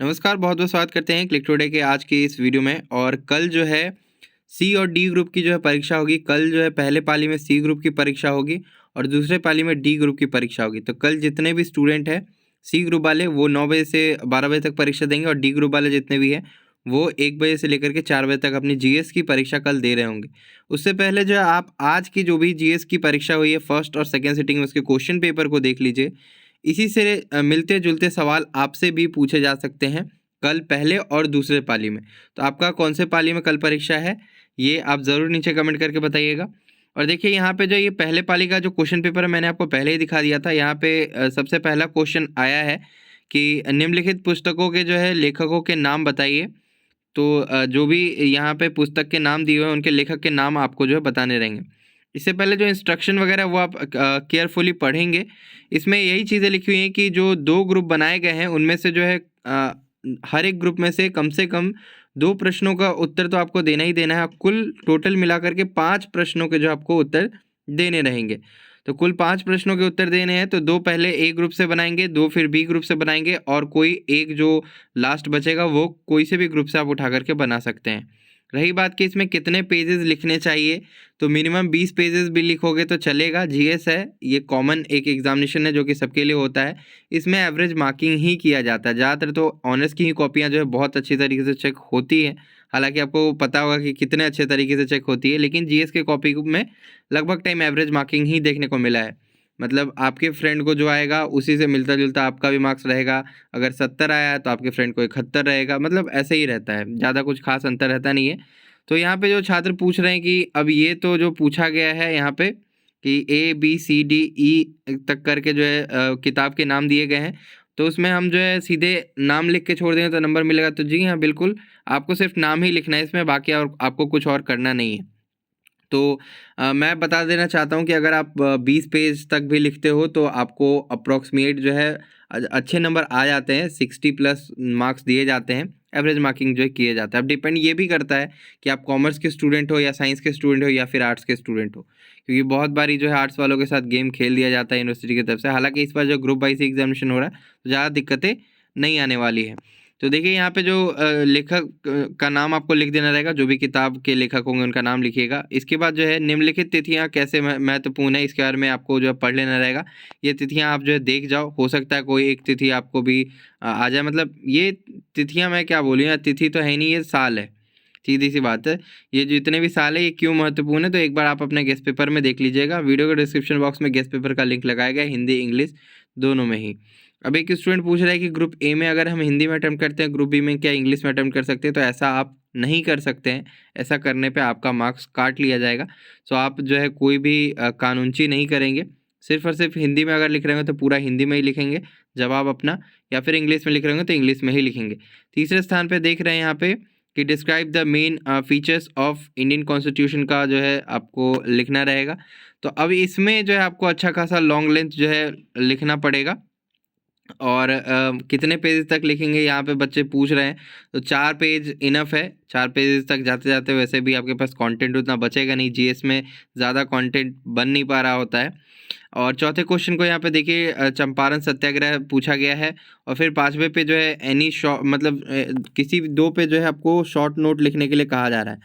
नमस्कार, बहुत-बहुत स्वागत करते हैं क्लिक टुडे के आज की इस वीडियो में। और कल जो है सी और डी ग्रुप की जो है परीक्षा होगी। कल जो है पहले पाली में सी ग्रुप की परीक्षा होगी और दूसरे पाली में डी ग्रुप की परीक्षा होगी। तो कल जितने भी स्टूडेंट हैं सी ग्रुप वाले वो 9 बजे से 12 बजे तक परीक्षा देंगे और डी ग्रुप वाले जितने भी हैं वो 1 बजे से लेकर के 4 बजे तक अपनी जीएस की परीक्षा कल दे रहे होंगे। उससे पहले जो है आप आज की जो भी जीएस की परीक्षा हुई है फर्स्ट और सेकंड सिटिंग में उसके क्वेश्चन पेपर को देख लीजिए। इसी से मिलते-जुलते सवाल आपसे भी पूछे जा सकते हैं कल पहले और दूसरे पाली में। तो आपका कौन से पाली में कल परीक्षा है, ये आप ज़रूर नीचे कमेंट करके बताइएगा। और देखिए यहाँ पे जो ये पहले पाली का जो क्वेश्चन पेपर है मैंने आपको पहले ही दिखा दिया था। यहाँ पे सबसे पहला क्वेश्चन आया है कि निम्नलिखित पुस्तकों के जो है लेखकों के नाम बताइए। तो जो भी यहाँ पे पुस्तक के नाम दिए हुए हैं उनके लेखक के नाम आपको जो है बताने रहेंगे। इससे पहले जो इंस्ट्रक्शन वगैरह वो आप केयरफुली पढ़ेंगे। इसमें यही चीज़ें लिखी हुई हैं कि जो 2 ग्रुप बनाए गए हैं उनमें से जो है हर एक ग्रुप में से कम 2 प्रश्नों का उत्तर तो आपको देना ही देना है। कुल टोटल मिलाकर के 5 प्रश्नों के जो आपको उत्तर देने रहेंगे। तो कुल 5 प्रश्नों के उत्तर देने हैं तो 2 पहले ए ग्रुप से बनाएँगे, 2 फिर बी ग्रुप से बनाएँगे और कोई एक जो लास्ट बचेगा वो कोई से भी ग्रुप से आप उठा कर के बना सकते हैं। रही बात कि इसमें कितने पेजेज़ लिखने चाहिए, तो मिनिमम 20 पेजेज़ भी लिखोगे तो चलेगा। जीएस है, ये कॉमन एक एग्ज़ामिनेशन है जो कि सबके लिए होता है। इसमें एवरेज मार्किंग ही किया जाता है। ज़्यादातर तो ऑनर्स की ही कॉपियाँ जो है बहुत अच्छी तरीके से चेक होती हैं। हालाँकि आपको पता होगा कि कितने अच्छे तरीके से चेक होती है, लेकिन जीएस के कॉपी में लगभग टाइम एवरेज मार्किंग ही देखने को मिला है। मतलब आपके फ्रेंड को जो आएगा उसी से मिलता-जुलता आपका भी मार्क्स रहेगा। अगर 70 आया है तो आपके फ्रेंड को 71 रहेगा, मतलब ऐसे ही रहता है, ज़्यादा कुछ ख़ास अंतर रहता नहीं है। तो यहाँ पे जो छात्र पूछ रहे हैं कि अब ये तो जो पूछा गया है यहाँ पे कि ए, बी, सी, डी, ई तक करके जो है किताब के नाम दिए गए हैं, तो उसमें हम जो है सीधे नाम लिख के छोड़ देंगे तो नंबर मिलेगा। तो जी हाँ, बिल्कुल, आपको सिर्फ़ नाम ही लिखना है इसमें, बाकी और आपको कुछ और करना नहीं है। तो मैं बता देना चाहता हूँ कि अगर आप 20 पेज तक भी लिखते हो तो आपको अप्रॉक्सिमेट जो है अच्छे नंबर आ जाते हैं, 60 प्लस मार्क्स दिए जाते हैं, एवरेज मार्किंग जो है किए जाता है। अब डिपेंड ये भी करता है कि आप कॉमर्स के स्टूडेंट हो या साइंस के स्टूडेंट हो या फिर आर्ट्स के स्टूडेंट हो, क्योंकि बहुत बारी जो है आर्ट्स वालों के साथ गेम खेल दिया जाता है यूनिवर्सिटी की तरफ से। हालाँकि इस बार जो ग्रुप वाइज़ एग्ज़ामिनेशन हो रहा है, तो ज़्यादा दिक्कतें नहीं आने वाली है। तो देखिए यहाँ पे जो लेखक का नाम आपको लिख देना रहेगा, जो भी किताब के लेखक होंगे उनका नाम लिखिएगा। इसके बाद जो है निम्नलिखित तिथियाँ कैसे महत्वपूर्ण है इसके बारे में आपको जो है पढ़ लेना रहेगा। ये तिथियाँ आप जो है देख जाओ, हो सकता है कोई एक तिथि आपको भी आ जाए। मतलब ये तिथियाँ मैं क्या बोलूँ यार, तिथि तो है ही नहीं, ये साल है, सीधी-सी बात है। ये जितने भी साल है ये क्यों महत्वपूर्ण है तो एक बार आप अपने गेस्ट पेपर में देख लीजिएगा। वीडियो के डिस्क्रिप्शन बॉक्स में गेस्ट पेपर का लिंक लगाया गया है, हिंदी, इंग्लिश दोनों में ही। अब एक स्टूडेंट पूछ रहा है कि ग्रुप ए में अगर हम हिंदी में अटेम्प्ट करते हैं, ग्रुप बी में क्या इंग्लिश में अटेम्प्ट कर सकते हैं? तो ऐसा आप नहीं कर सकते हैं। ऐसा करने पे आपका मार्क्स काट लिया जाएगा। सो आप जो है कोई भी कानूनची नहीं करेंगे। सिर्फ़ और सिर्फ़ हिंदी में अगर लिख रहे होंगे तो पूरा हिंदी में ही लिखेंगे जवाब अपना, या फिर इंग्लिश में लिख रहे होंगे तो इंग्लिश में ही लिखेंगे। तीसरे स्थान पे देख रहे हैं यहाँ पे कि describe the main features of Indian constitution का जो है आपको लिखना रहेगा। तो अब इसमें जो है आपको अच्छा खासा लॉन्ग लेंथ जो है लिखना पड़ेगा। और कितने पेजेज़ तक लिखेंगे यहाँ पे बच्चे पूछ रहे हैं, तो 4 पेज इनफ़ है। 4 पेजेज़ तक जाते-जाते वैसे भी आपके पास कंटेंट उतना बचेगा नहीं, जीएस में ज़्यादा कंटेंट बन नहीं पा रहा होता है। और चौथे क्वेश्चन को यहाँ पे देखिए चंपारण सत्याग्रह पूछा गया है। और फिर 5वें पे जो है एनी मतलब किसी भी 2 पे जो है आपको शॉर्ट नोट लिखने के लिए कहा जा रहा है।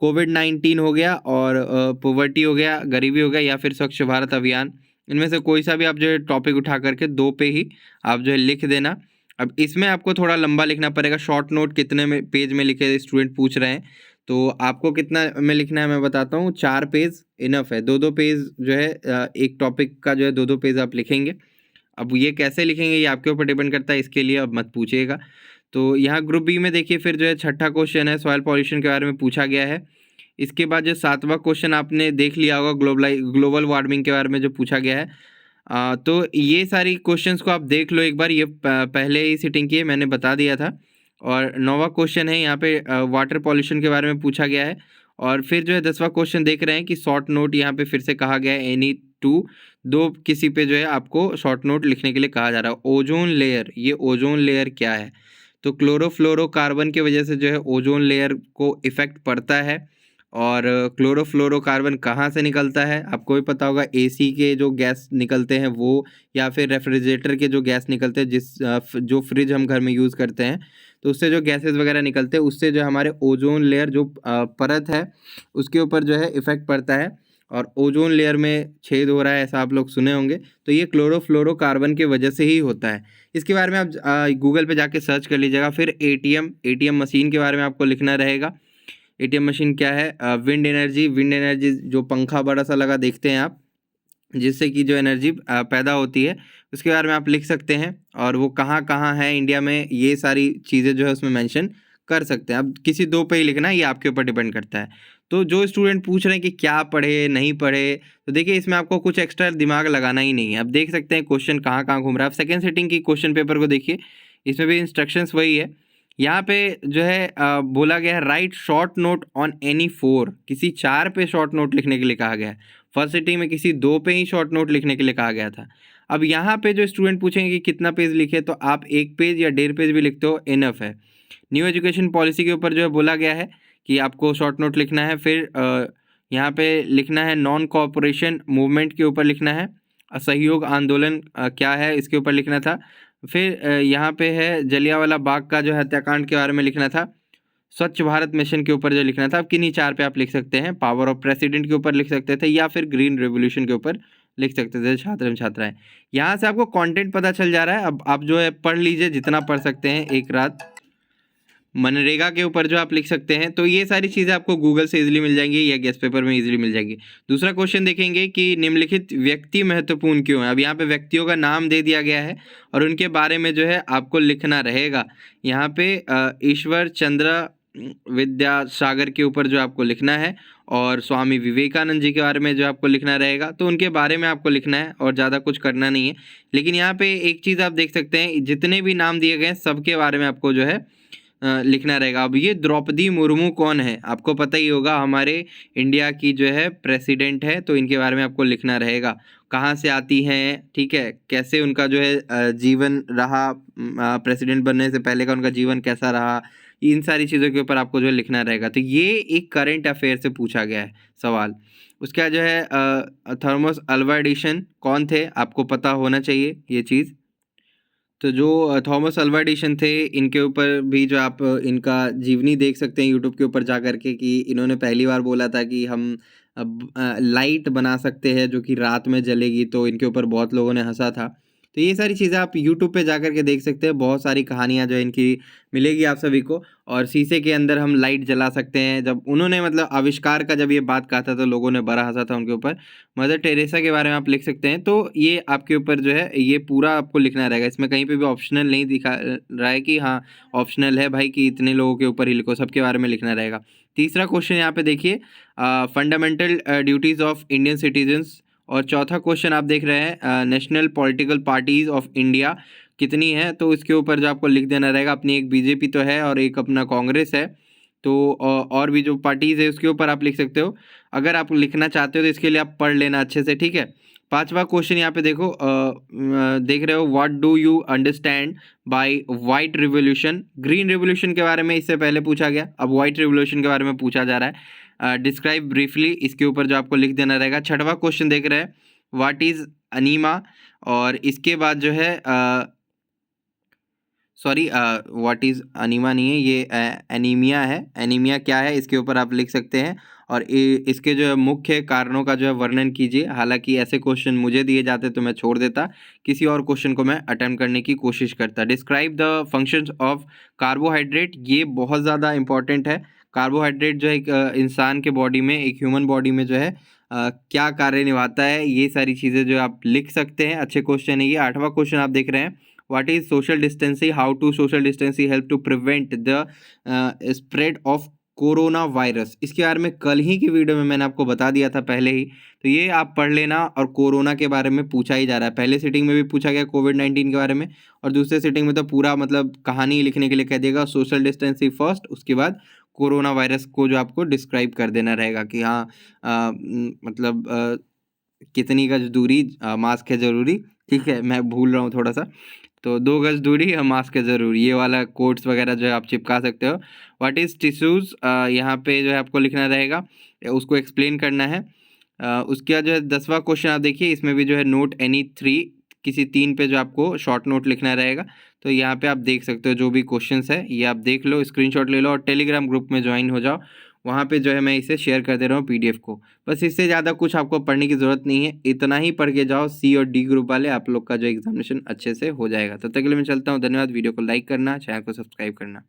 कोविड-19 हो गया और पॉवर्टी हो गया, गरीबी हो गया या फिर स्वच्छ भारत अभियान। इनमें से कोई सा भी आप जो है टॉपिक उठा करके 2 पे ही आप जो है लिख देना। अब इसमें आपको थोड़ा लंबा लिखना पड़ेगा। शॉर्ट नोट कितने में पेज में लिखे स्टूडेंट पूछ रहे हैं, तो आपको कितना में लिखना है मैं बताता हूँ। 4 पेज इनफ है। 2-2 पेज जो है एक टॉपिक का जो है 2-2 पेज आप लिखेंगे। अब ये कैसे लिखेंगे ये आपके ऊपर डिपेंड करता है, इसके लिए अब मत पूछिएगा। तो यहाँ ग्रुप बी में देखिए फिर जो है छठा क्वेश्चन है सॉइल पॉल्यूशन के बारे में पूछा गया है। इसके बाद जो 7वां क्वेश्चन आपने देख लिया होगा ग्लोबल वार्मिंग के बारे में जो पूछा गया है। तो ये सारी क्वेश्चंस को आप देख लो एक बार, ये पहले ही सिटिंग की है, मैंने बता दिया था। और 9वां क्वेश्चन है यहाँ पे वाटर पॉल्यूशन के बारे में पूछा गया है। और फिर जो है 10वां क्वेश्चन देख रहे हैं कि शॉर्ट नोट यहाँ पे फिर से कहा गया है एनी टू, दो किसी पे जो है आपको शॉर्ट नोट लिखने के लिए कहा जा रहा है। ओजोन लेयर, ये ओजोन लेयर क्या है? तो क्लोरोफ्लोरोकार्बन की वजह से जो है ओजोन लेयर को इफ़ेक्ट पड़ता है और क्लोरोफ्लोरोकार्बन कहाँ से निकलता है, आपको भी पता होगा, एसी के जो गैस निकलते हैं वो, या फिर रेफ्रिजरेटर के जो गैस निकलते हैं, जो फ्रिज हम घर में यूज़ करते हैं, तो उससे जो गैसेस वगैरह निकलते हैं उससे जो हमारे ओजोन लेयर जो परत है उसके ऊपर जो है इफ़ेक्ट पड़ता है, और ओजोन लेयर में छेद हो रहा है, ऐसा आप लोग सुने होंगे। तो ये क्लोरोफ्लोरोकार्बन की वजह से ही होता है। इसके बारे में आप गूगल पे जाके सर्च कर लीजिएगा। फिर एटीएम मशीन के बारे में आपको लिखना रहेगा। एटीएम मशीन क्या है? विंड एनर्जी जो पंखा बड़ा सा लगा देखते हैं आप, जिससे कि जो एनर्जी पैदा होती है, उसके बारे में आप लिख सकते हैं। और वो कहाँ कहाँ है इंडिया में, ये सारी चीज़ें जो है उसमें मेंशन कर सकते हैं। अब किसी दो पे ही लिखना है, ये आपके ऊपर डिपेंड करता है। तो जो स्टूडेंट पूछ रहे हैं कि क्या पढ़े नहीं पढ़े, तो देखिए इसमें आपको कुछ एक्स्ट्रा दिमाग लगाना ही नहीं है। आप देख सकते हैं क्वेश्चन कहाँ कहाँ घूम रहा है। आप सेकेंड सिटिंग की क्वेश्चन पेपर को देखिए, इसमें भी इंस्ट्रक्शंस वही है। यहाँ पे जो है बोला गया है right short note on any 4, किसी 4 पे शॉर्ट नोट लिखने के लिए कहा गया है। फर्स्ट सिटिंग में किसी 2 पे ही शॉर्ट नोट लिखने के लिए कहा गया था। अब यहाँ पे जो स्टूडेंट पूछेंगे कि कितना पेज लिखे, तो आप 1 पेज या 1.5 पेज भी लिखते हो, इनफ है। न्यू एजुकेशन पॉलिसी के ऊपर जो है बोला गया है कि आपको शॉर्ट नोट लिखना है। फिर यहाँ पे लिखना है नॉन कोऑपरेशन मूवमेंट के ऊपर लिखना है। असहयोग आंदोलन क्या है, इसके ऊपर लिखना था। फिर यहाँ पे है जलियांवाला बाग का जो हत्याकांड के बारे में लिखना था। स्वच्छ भारत मिशन के ऊपर जो लिखना था। अब किन्हीं 4 पे आप लिख सकते हैं। पावर ऑफ प्रेसिडेंट के ऊपर लिख सकते थे, या फिर ग्रीन रेवोल्यूशन के ऊपर लिख सकते थे, छात्र एवं छात्राएं। यहाँ से आपको कंटेंट पता चल जा रहा है। अब आप जो है पढ़ लीजिए जितना पढ़ सकते हैं एक रात। मनरेगा के ऊपर जो आप लिख सकते हैं, तो ये सारी चीज़ें आपको गूगल से इजीली मिल जाएंगी या गेस्ट पेपर में इजीली मिल जाएगी। दूसरा क्वेश्चन देखेंगे कि निम्नलिखित व्यक्ति महत्वपूर्ण क्यों है। अब यहाँ पे व्यक्तियों का नाम दे दिया गया है और उनके बारे में जो है आपको लिखना रहेगा। यहाँ पे ईश्वर चंद्र विद्यासागर के ऊपर जो आपको लिखना है, और स्वामी विवेकानंद जी के बारे में जो आपको लिखना रहेगा, तो उनके बारे में आपको लिखना है और ज़्यादा कुछ करना नहीं है। लेकिन यहाँ पे एक चीज़ आप देख सकते हैं, जितने भी नाम दिए गए हैं सबके बारे में आपको जो है लिखना रहेगा। अब ये द्रौपदी मुर्मू कौन है, आपको पता ही होगा, हमारे इंडिया की जो है प्रेसिडेंट है, तो इनके बारे में आपको लिखना रहेगा। कहाँ से आती हैं, ठीक है, कैसे उनका जो है जीवन रहा, प्रेसिडेंट बनने से पहले का उनका जीवन कैसा रहा, इन सारी चीज़ों के ऊपर आपको जो है लिखना रहेगा। तो ये एक करंट अफेयर से पूछा गया है सवाल। उसके बाद जो है थॉमस अल्वा एडिसन कौन थे, आपको पता होना चाहिए ये चीज़। तो जो थॉमस अल्वा एडिसन थे, इनके ऊपर भी जो आप इनका जीवनी देख सकते हैं यूट्यूब के ऊपर जा कर के, कि इन्होंने पहली बार बोला था कि हम अब लाइट बना सकते हैं जो कि रात में जलेगी, तो इनके ऊपर बहुत लोगों ने हंसा था। तो ये सारी चीज़ें आप यूट्यूब पे जा कर के देख सकते हैं। बहुत सारी कहानियाँ जो है इनकी मिलेगी आप सभी को। और शीशे के अंदर हम लाइट जला सकते हैं, जब उन्होंने मतलब आविष्कार का जब ये बात कहा था तो लोगों ने बड़ा हंसा था उनके ऊपर। मदर टेरेसा के बारे में आप लिख सकते हैं। तो ये आपके ऊपर जो है ये पूरा आपको लिखना रहेगा। इसमें कहीं पे भी ऑप्शनल नहीं दिखा रहा है कि हाँ ऑप्शनल है भाई कि इतने लोगों के ऊपर ही लिखो, सबके बारे में लिखना रहेगा। तीसरा क्वेश्चन यहाँ पे देखिए, fundamental duties of Indian citizens. और चौथा क्वेश्चन आप देख रहे हैं national political parties of India कितनी है, तो इसके ऊपर जो आपको लिख देना रहेगा। अपनी एक बीजेपी तो है और एक अपना कांग्रेस है, तो और भी जो पार्टीज़ है उसके ऊपर आप लिख सकते हो। अगर आप लिखना चाहते हो तो इसके लिए आप पढ़ लेना अच्छे से, ठीक है। पांचवा क्वेश्चन यहाँ पे देखो, देख रहे हो, what do you understand by white revolution. Green revolution के बारे में इससे पहले पूछा गया, अब वाइट रिवोल्यूशन के बारे में पूछा जा रहा है। डिस्क्राइब ब्रीफली, इसके ऊपर जो आपको लिख देना रहेगा। छठवां क्वेश्चन देख रहे हैं, व्हाट इज़ अनीमा। और इसके बाद जो है सॉरी, व्हाट इज़ अनीमा नहीं है, ये एनीमिया है। एनीमिया क्या है इसके ऊपर आप लिख सकते हैं। और इसके जो है मुख्य कारणों का जो है वर्णन कीजिए। हालांकि ऐसे क्वेश्चन मुझे दिए जाते तो मैं छोड़ देता, किसी और क्वेश्चन को मैं अटेम्प्ट करने की कोशिश करता। Describe the functions of carbohydrate, ये बहुत ज़्यादा इंपॉर्टेंट है। कार्बोहाइड्रेट जो है एक इंसान के बॉडी में, एक ह्यूमन बॉडी में जो है क्या कार्य निभाता है, ये सारी चीज़ें जो आप लिख सकते हैं। अच्छे क्वेश्चन है ये। आठवां क्वेश्चन आप देख रहे हैं, what is social distancing, how to social distancing help to prevent the spread of corona virus. इसके बारे में कल ही की वीडियो में मैंने आपको बता दिया था पहले ही, तो ये आप पढ़ लेना। और कोरोना के बारे में पूछा ही जा रहा है, पहले सिटिंग में भी पूछा गया कोविड-19 के बारे में, और दूसरे सिटिंग में तो पूरा मतलब कहानी लिखने के लिए कह देगा। सोशल डिस्टेंसिंग फर्स्ट, उसके बाद कोरोना वायरस को जो आपको डिस्क्राइब कर देना रहेगा कि हाँ मतलब कितनी गज दूरी, मास्क है ज़रूरी, ठीक है, मैं भूल रहा हूँ थोड़ा सा। तो 2 गज दूरी और मास्क है ज़रूर, ये वाला कोट्स वगैरह जो है आप चिपका सकते हो। व्हाट इज़ टिश्यूज़, यहाँ पे जो है आपको लिखना रहेगा, उसको एक्सप्लेन करना है। उसके बाद जो है 10वां क्वेश्चन आप देखिए, इसमें भी जो है नोट एनी 3, किसी 3 पे जो आपको शॉर्ट नोट लिखना रहेगा। तो यहाँ पे आप देख सकते हो जो भी क्वेश्चंस है ये आप देख लो, स्क्रीनशॉट ले लो और टेलीग्राम ग्रुप में ज्वाइन हो जाओ। वहाँ पे जो है मैं इसे शेयर कर दे रहा हूँ पीडीएफ को। बस इससे ज़्यादा कुछ आपको पढ़ने की ज़रूरत नहीं है, इतना ही पढ़ के जाओ, सी और डी ग्रुप वाले आप लोग का जो एग्जामिनेशन अच्छे से हो जाएगा। तब तक के लिए मैं चलता हूँ, धन्यवाद। वीडियो को लाइक करना, चैनल को सब्सक्राइब करना।